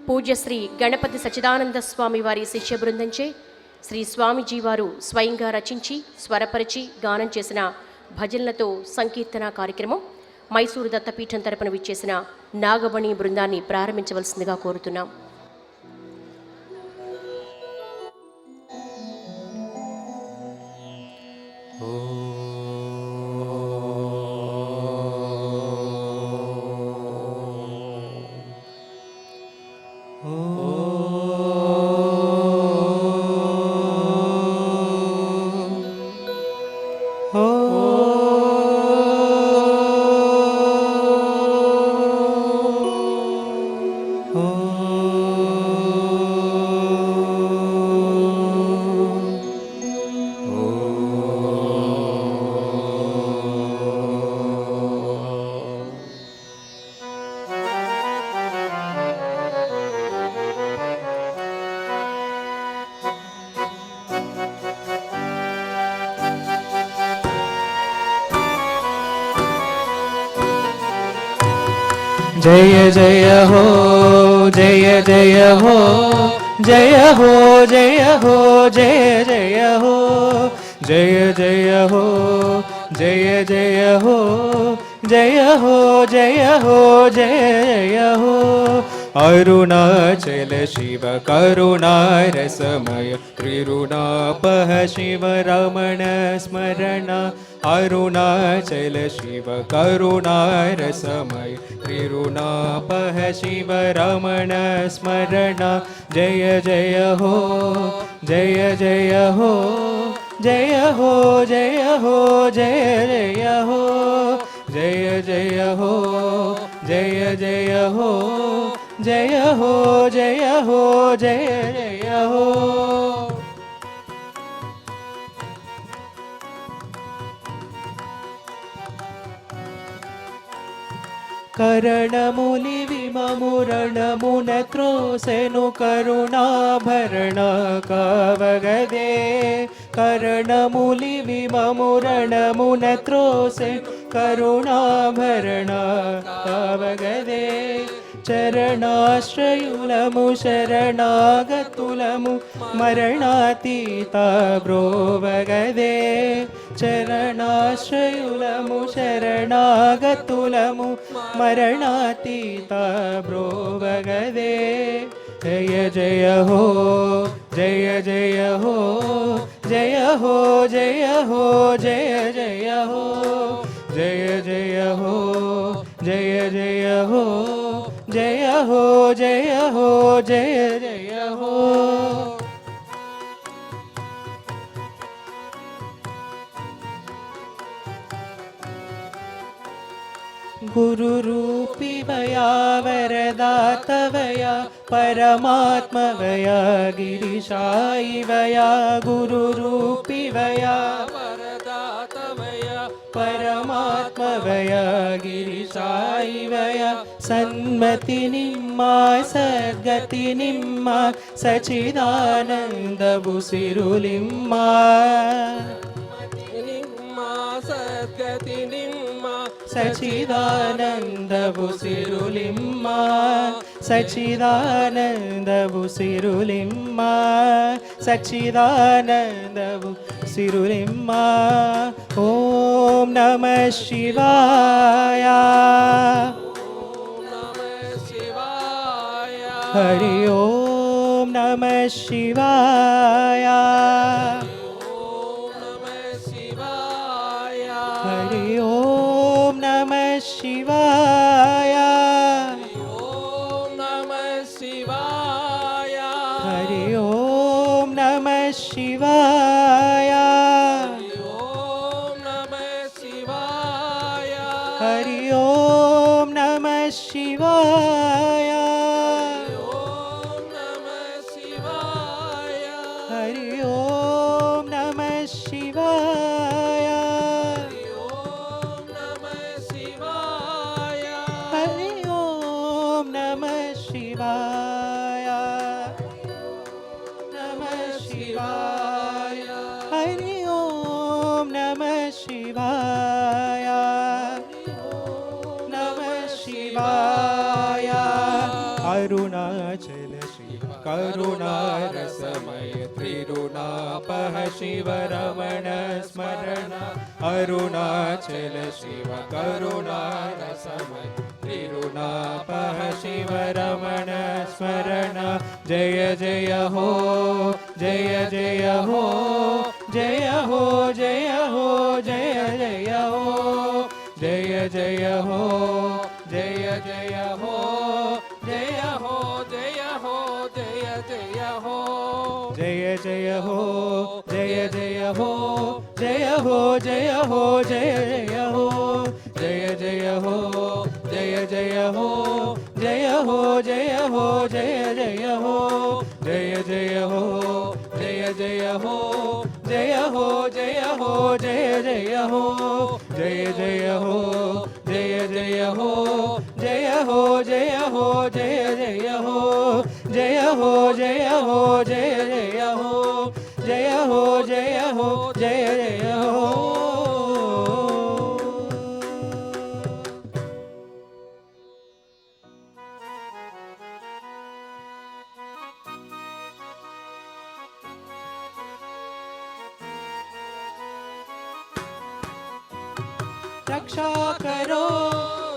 పూజ్య శ్రీ గణపతి సచ్చిదానంద స్వామి వారి శిష్య బృందంచే శ్రీ స్వామిజీ వారు స్వయంగా రచించి స్వరపరిచి గానం చేసిన భజనలతో సంకీర్తన కార్యక్రమం మైసూరు దత్తపీఠం తరపున విచ్చేసిన నాగమణి బృందాన్ని ప్రారంభించవలసిందిగా కోరుతున్నాం. जय जय हो जय जय हो जय हो जय हो जय जय हो जय जय हो जय जय हो जय हो जय हो जय हो अरुणाचल शिव करुणा रसमय त्रिरुणापह शिव रमण स्मरण अरुणाचल शिव करुणा रसमय त्रिरुणापह शिव रमण स्मरण जय जय हो जय जय हो जय हो जय हो जय जय हो जय जय हो जय जय हो जय हो जय हो जय जय हो करणमुनि विममुरणमुन त्रोसेनु करुणाभरण कावगदे करणमुनि विममुरणमुन त्रोसे करुणाभरण कावगदे चरणाश्रयुलमु शरणागतुलमु मरणातीता ब्रोवगदे चरणाश्रयुलमु शरणागतुलमु मरणातीता ब्रोवगदे जय जय हो जय जय हो जय हो जय हो जय जय हो जय जय हो जय जय हो जय हो जय हो जय जय हो गुरुरूपी वया वरदातवया परमात्मवया गिरिशायि वया गुरुरूपी वया वरदातवया परमात्मवया गिरिशायि वया सन्मति निम्मा सद्गति निम्मा सचिदानंद बुसिरुलिम्मा सद्गति निम्मा सचिदानंद बुसिरुलिम्मा सचिदानंद बुसिरुलिम्मा सचिदानंद बुसिरुलिम्मा ओम नमः शिवाय हरि ओम नमः शिवाय हरि ओम नमः शिवाय हरि ओम नमः शिवाय हरि ओम नमः शिवाय हरि ओम नमः शिवाय हरि ओम नमः शिवाय नमः शिवाय हरि ओम नमः शिवाय नमः शिवाय अरुण अरुणाचल शिव करुणारसमय त्रिरुणापः शिव रमण स्मरण अरुणाचल शिव करुणारसमय त्रिरुणापः शिव रमण स्मरण जय जय हो जय जय हो जय हो जय हो जय जय हो जय जय हो जय जय हो जय हो जय हो जय जय हो जय जय हो जय जय हो जय हो जय हो जय जय हो जय जय हो जय जय हो जय हो जय हो जय जय हो जय जय हो जय जय हो जय हो जय हो जय जय हो जय जय हो जय जय हो जय हो जय हो जय जय हो जय हो जय हो जय जय हो जय हो जय हो जय जय हो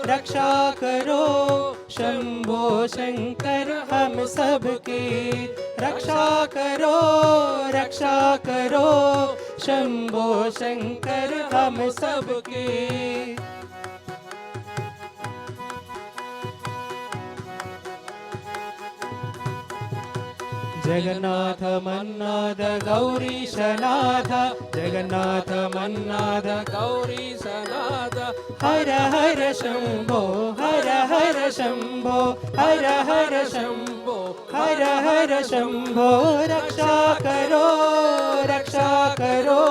रक्षा करो शंभो शंकर हम सबकी रक्षा करो शंभो शंकर हम सबकी जगन्नाथ मन्नाथ गौरीशनाथ जगन्नाथ मन्नाथ गौरीशनाथ हर हर शंभो हर हर शंभो हर हर शंभो हर हर शंभो रक्षा करो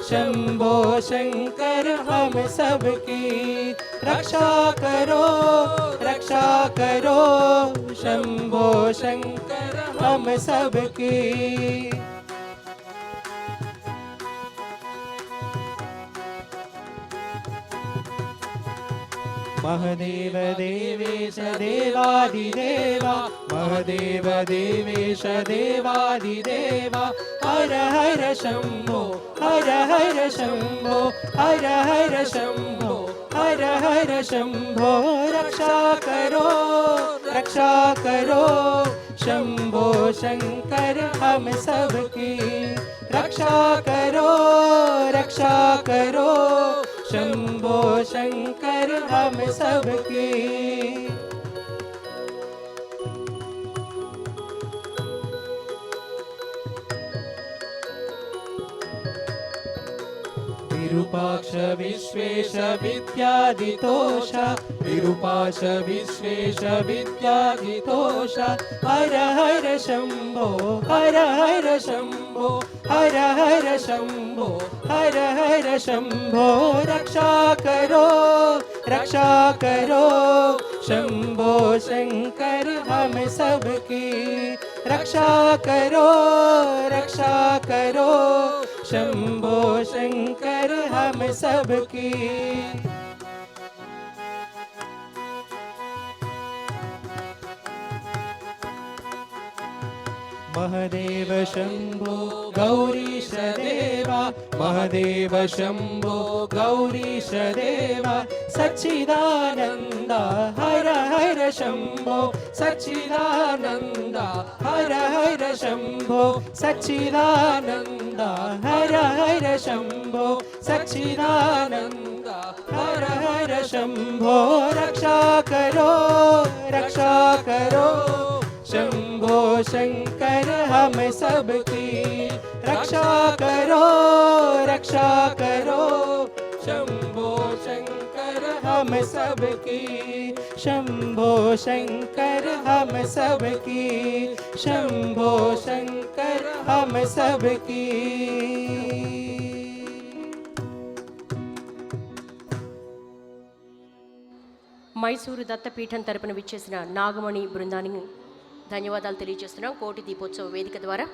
शंभो शंकर हम सबकी रक्षा करो शंभो शंकर हम सबकी महदेव देवेश देवादिदेवा महदेव देवेश देवादिदेवा हर हर शंभो हर हर शंभो हर हर शंभो हर हर शंभो रक्षा करो शंभो शंकर हम सबकी रक्षा करो शंभो शंकर हम सबकी विरूपाक्ष विश्वेश विद्यादितोष विरूपाक्ष विश्वेश विद्यादितोष हर हर शंभो हर हर शंभो हर हर शंभो हर हर शंभो रक्षा करो शंभो शंकर हम सबकी रक्षा करो शंभो शंकर हम सबकी महदेव शंभो गौरीश देवा महदेव शंभो गौरीश देवा सच्चिदानंदा हर हर शंभो सच्चिदानंदा हर हर शंभो सच्चिदानंदा हर हर शंभो सच्चिदानंदा हर हर शंभो रक्षा करो शंभो शंकर हम सबकी रक्षा करो शंभो शंकर हम सबकी शंभो शंकर हम सबकी शंभो शंकर हम सबकी మైసూరు దత్తపీఠం తరపున విచ్చేసిన నాగమణి బృందానికి ధన్యవాదాలు తెలియజేస్తున్నాం కోటి దీపోత్సవ వేదిక ద్వారా.